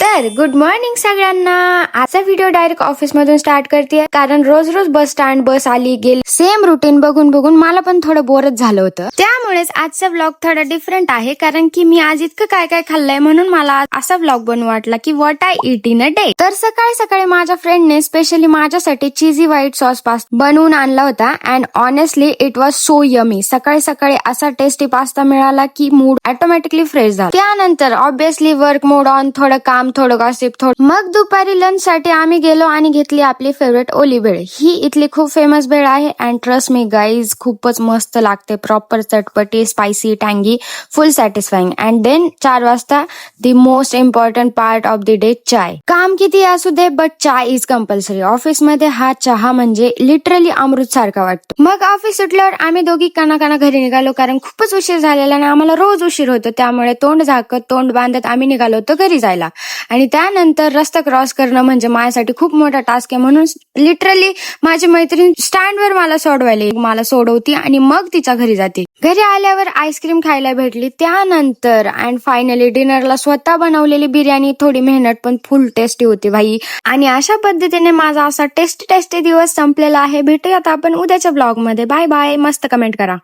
तर good morning सगळ्यांना. आजचा व्हिडिओ डायरेक्ट ऑफिस मधून स्टार्ट करते, कारण रोज रोज बस स्टँड बस आली गेली सेम रुटीन बघून बघून मला पण थोडं बोरच झालं होतं. त्यामुळेच आजचा व्लॉग थोडा डिफरंट आहे, कारण की मी आज इतकं काय काय खाल्लंय म्हणून मला असा व्लॉग बनवू वाटला की what I eat in a day. तर सकाळी सकाळी माझ्या फ्रेंडने स्पेशली माझ्यासाठी चीजी व्हाईट सॉस पास्ता बनवून आणला होता and honestly it was so yummy. सकाळी सकाळी असा टेस्टी पास्ता मिळाला की मूड ऑटोमॅटिकली फ्रेश झाला. त्यानंतर ऑब्विसली वर्क मोड ऑन, थोडं काम, थोडं गॉसिप, थोडं. मग दुपारी लंच साठी आम्ही गेलो आणि घेतली आपली फेवरेट ओली भेळ. ही इथली खूप फेमस भेळ आहे अँड ट्रस्ट मी गाईज, खूपच मस्त लागते. प्रॉपर चटपटी, स्पायसी, टँगी, फुल सॅटिस्फाईंग. अँड देन 4 वाजता the most important part of the day, chai. काम किती असू दे but chai is compulsory. Office मध्ये हा चहा म्हणजे लिटरली अमृत सारखा वाटतो. मग ऑफिस सुटल्यावर आम्ही दोघी काना घरी निघालो, कारण खूपच उशीर झालेला आणि आम्हाला रोज उशीर होतो. त्यामुळे तोंड झाकत, तोंड बांधत आम्ही निघालो होतो घरी जायला. आणि त्यानंतर रस्ता क्रॉस करणं म्हणजे माझ्यासाठी खूप मोठा टास्क आहे, म्हणून लिटरली माझी मैत्रीण स्टँडवर मला सोडवती आणि मग तिच्या घरी जाते. घरी आल्यावर आईस्क्रीम खायला भेटली. त्यानंतर अँड फायनली डिनरला स्वतः बनवलेली बिर्याणी. थोडी मेहनत पण फुल टेस्टी होती भाई. आणि अशा पद्धतीने माझा असा टेस्टी दिवस संपलेला आहे. भेटूयात आपण उद्याच्या ब्लॉग मध्ये. Bye bye. मस्त कमेंट करा.